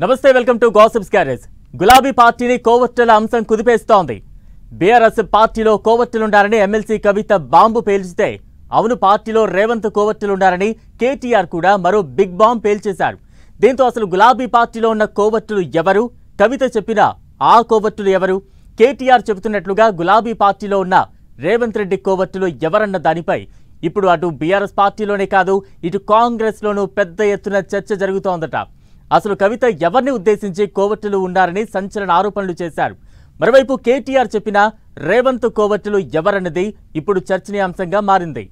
నమస్తే welcome to gossips garage. గులాబీ పార్టీని కోవట్టుల అంశం కుదిపేస్తోంది. బీఆర్ఎస్ పార్టీలో కోవట్టులుండారని ఎమ్మెల్సీ కవిత బాంబు పేల్చితే అవును పార్టీలో రేవంత్ కోవట్టులుండారని కేటీఆర్ కూడా మరో బిగ్ బాంబ్ పేల్చేశారు. దీంతో అసలు గులాబీ పార్టీలో ఉన్న కోవట్టులు ఎవరు, కవిత చెప్పిన ఆ కోవట్టులు ఎవరు, కేటీఆర్ చెబుతున్నట్లుగా గులాబీ పార్టీలో ఉన్న రేవంత్ రెడ్డి కోవట్టులు ఎవరన్న దానిపై ఇప్పుడు అటు బీఆర్ఎస్ పార్టీలోనే కాదు ఇటు కాంగ్రెస్లోనూ పెద్ద ఎత్తున చర్చ జరుగుతోందట. అసలు కవిత ఎవరిని ఉద్దేశించి కోవట్టులు ఉండారని సంచలన ఆరోపణలు చేశారు. మరోవైపు కేటీఆర్ చెప్పిన రేవంత్ కోవట్టులు ఎవరన్నది ఇప్పుడు చర్చనీయాంశంగా మారింది.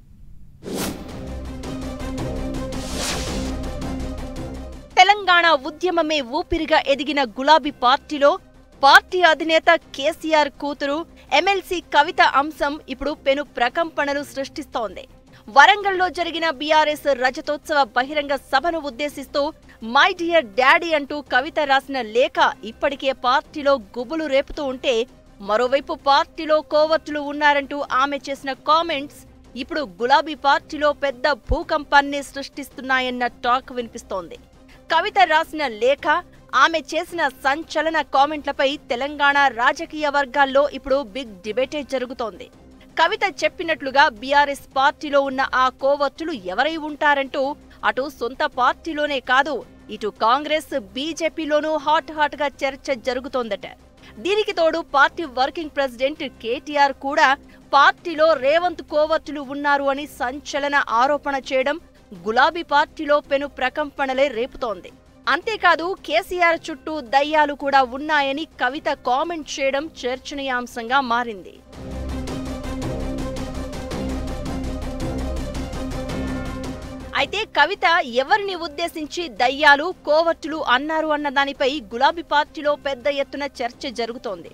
తెలంగాణ ఉద్యమమే ఊపిరిగా ఎదిగిన గులాబీ పార్టీలో పార్టీ అధినేత కేసీఆర్ కూతురు ఎమ్మెల్సీ కవిత అంశం ఇప్పుడు పెను ప్రకంపనలు సృష్టిస్తోంది. వరంగల్లో జరిగిన బీఆర్ఎస్ రజతోత్సవ బహిరంగ సభను ఉద్దేశిస్తూ మై డియర్ డాడీ అంటూ కవిత రాసిన లేఖ ఇప్పటికే పార్టీలో గుబులు రేపుతూ ఉంటే, మరోవైపు పార్టీలో కోవట్టులు ఉన్నారంటూ ఆమె చేసిన కామెంట్స్ ఇప్పుడు గులాబీ పార్టీలో పెద్ద భూకంపాన్ని సృష్టిస్తున్నాయన్న టాక్ వినిపిస్తోంది. కవిత రాసిన లేఖ, ఆమె చేసిన సంచలన కామెంట్లపై తెలంగాణ రాజకీయ వర్గాల్లో ఇప్పుడు బిగ్ డిబేటే జరుగుతోంది. కవిత చెప్పినట్లుగా బీఆర్ఎస్ పార్టీలో ఉన్న ఆ కోవట్టులు ఎవరై ఉంటారంటూ అటు సొంత పార్టీలోనే కాదు ఇటు కాంగ్రెస్ బీజేపీలోనూ హాట్ గా చర్చ జరుగుతోందట. దీనికి తోడు పార్టీ వర్కింగ్ ప్రెసిడెంట్ కేటీఆర్ కూడా పార్టీలో రేవంత్ కోవట్టులు ఉన్నారు అని సంచలన ఆరోపణ చేయడం గులాబీ పార్టీలో పెను ప్రకంపనలే రేపుతోంది. అంతేకాదు కేసీఆర్ చుట్టూ దయ్యాలు కూడా ఉన్నాయని కవిత కామెంట్ చేయడం చర్చనీయాంశంగా మారింది. అయితే కవిత ఎవరిని ఉద్దేశించి దయ్యాలు కోవట్టులు అన్నారు అన్న దానిపై గులాబీ పార్టీలో పెద్ద ఎత్తున చర్చ జరుగుతోంది.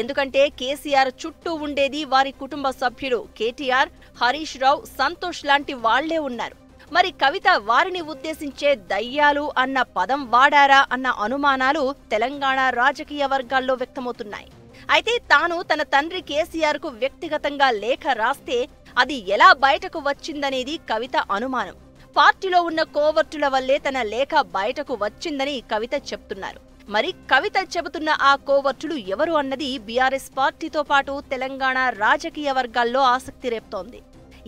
ఎందుకంటే కేసీఆర్ చుట్టూ ఉండేది వారి కుటుంబ సభ్యులు కేటీఆర్, హరీష్ రావు, సంతోష్ లాంటి వాళ్లే ఉన్నారు. మరి కవిత వారిని ఉద్దేశించే దయ్యాలు అన్న పదం వాడారా అన్న అనుమానాలు తెలంగాణ రాజకీయ వర్గాల్లో వ్యక్తమవుతున్నాయి. అయితే తాను తన తండ్రి కేసీఆర్ కు వ్యక్తిగతంగా లేఖ రాస్తే అది ఎలా బయటకు వచ్చిందనేది కవిత అనుమానం. పార్టీలో ఉన్న కోవట్టుల వల్లే తన లేఖ బయటకు వచ్చిందని కవిత చెప్తున్నారు. మరి కవిత చెబుతున్న ఆ కోవట్టులు ఎవరు అన్నది బీఆర్ఎస్ పార్టీతో పాటు తెలంగాణ రాజకీయ వర్గాల్లో ఆసక్తి రేపుతోంది.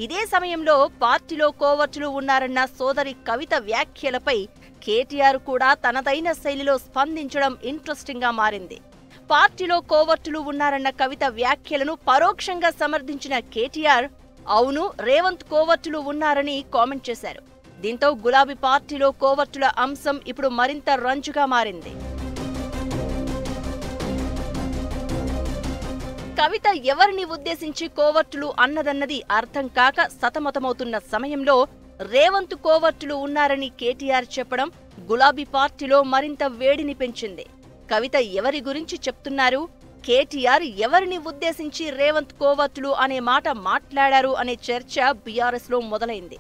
ఇదే సమయంలో పార్టీలో కోవట్టులు ఉన్నారన్న సోదరి కవిత వ్యాఖ్యలపై కేటీఆర్ కూడా తనదైన శైలిలో స్పందించడం ఇంట్రెస్టింగ్ గా మారింది. పార్టీలో కోవట్టులు ఉన్నారన్న కవిత వ్యాఖ్యలను పరోక్షంగా సమర్థించిన కేటీఆర్ అవును రేవంత్ కోవట్టులు ఉన్నారని కామెంట్ చేశారు. దీంతో గులాబీ పార్టీలో కోవట్టుల అంశం ఇప్పుడు మరింత రంజుగా మారింది. కవిత ఎవరిని ఉద్దేశించి కోవట్టులు అన్నదన్నది అర్థం కాక సతమతమవుతున్న సమయంలో రేవంత్ కోవట్టులు ఉన్నారని కేటీఆర్ చెప్పడం గులాబీ పార్టీలో మరింత వేడిని పెంచింది. కవిత ఎవరి గురించి చెప్తున్నారు, కేటీఆర్ ఎవరిని ఉద్దేశించి రేవంత్ కోవట్టులు అనే మాట మాట్లాడారు అనే చర్చ బీఆర్ఎస్ లో మొదలైంది.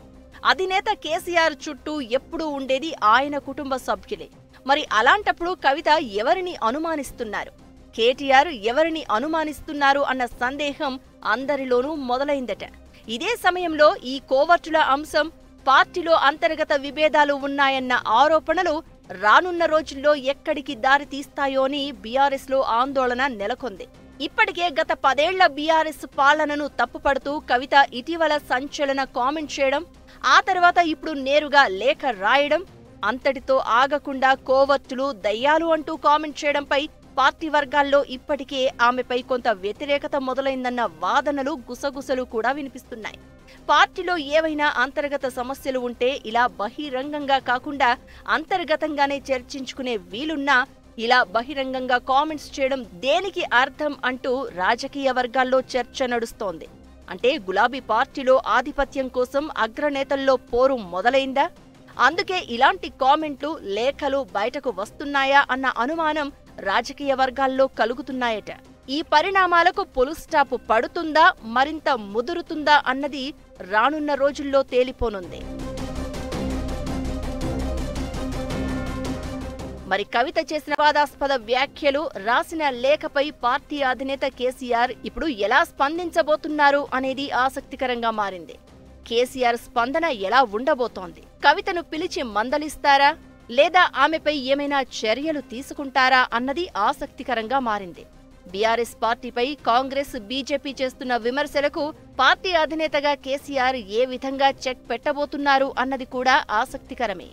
అధినేత కేసీఆర్ చుట్టూ ఎప్పుడూ ఉండేది ఆయన కుటుంబ సభ్యులే. మరి అలాంటప్పుడు కవిత ఎవరిని అనుమానిస్తున్నారు, కేటీఆర్ ఎవరిని అనుమానిస్తున్నారు అన్న సందేహం అందరిలోనూ మొదలైందట. ఇదే సమయంలో ఈ కోవట్టుల అంశం, పార్టీలో అంతర్గత విభేదాలు ఉన్నాయన్న ఆరోపణలు రానున్న రోజుల్లో ఎక్కడికి దారి తీస్తాయో అని బీఆర్ఎస్ లో ఆందోళన నెలకొంది. ఇప్పటికే గత 10 ఏళ్ల బీఆర్ఎస్ పాలనను తప్పుపడుతూ కవిత ఇటీవల సంచలన కామెంట్ చేయడం, ఆ తర్వాత ఇప్పుడు నేరుగా లేఖ రాయడం, అంతటితో ఆగకుండా కోవట్టులు దయ్యాలు అంటూ కామెంట్ చేయడంపై పార్టీ వర్గాల్లో ఇప్పటికే ఆమెపై కొంత వ్యతిరేకత మొదలైందన్న వాదనలు గుసగుసలు కూడా వినిపిస్తున్నాయి. పార్టీలో ఏవైనా అంతర్గత సమస్యలు ఉంటే ఇలా బహిరంగంగా కాకుండా అంతర్గతంగానే చర్చించుకునే వీలున్నా ఇలా బహిరంగంగా కామెంట్స్ చేయడం దేనికి అర్థం అంటూ రాజకీయ వర్గాల్లో చర్చ నడుస్తోంది. అంటే గులాబీ పార్టీలో ఆధిపత్యం కోసం అగ్రనేతల్లో పోరు మొదలైందా? అందుకే ఇలాంటి కామెంట్లు, లేఖలు బయటకు వస్తున్నాయా అన్న అనుమానం రాజకీయ వర్గాల్లో కలుగుతున్నాయట. ఈ పరిణామాలకు పులు స్టాప్ పడుతుందా, మరింత ముదురుతుందా అన్నది రానున్న రోజుల్లో తేలిపోనుంది. మరి కవిత చేసిన వివాదాస్పద వ్యాఖ్యలు, రాసిన లేఖపై పార్టీ అధినేత కేసీఆర్ ఇప్పుడు ఎలా స్పందించబోతున్నారు అనేది ఆసక్తికరంగా మారింది. కేసీఆర్ స్పందన ఎలా ఉండబోతోంది? కవితను పిలిచి మందలిస్తారా, లేదా ఆమెపై ఏమైనా చర్యలు తీసుకుంటారా అన్నది ఆసక్తికరంగా మారింది. బీఆర్ఎస్ పార్టీపై కాంగ్రెస్, బీజేపీ చేస్తున్న విమర్శలకు పార్టీ అధినేతగా కేసీఆర్ ఏ విధంగా చెక్ పెట్టబోతున్నారు అన్నది కూడా ఆసక్తికరమే.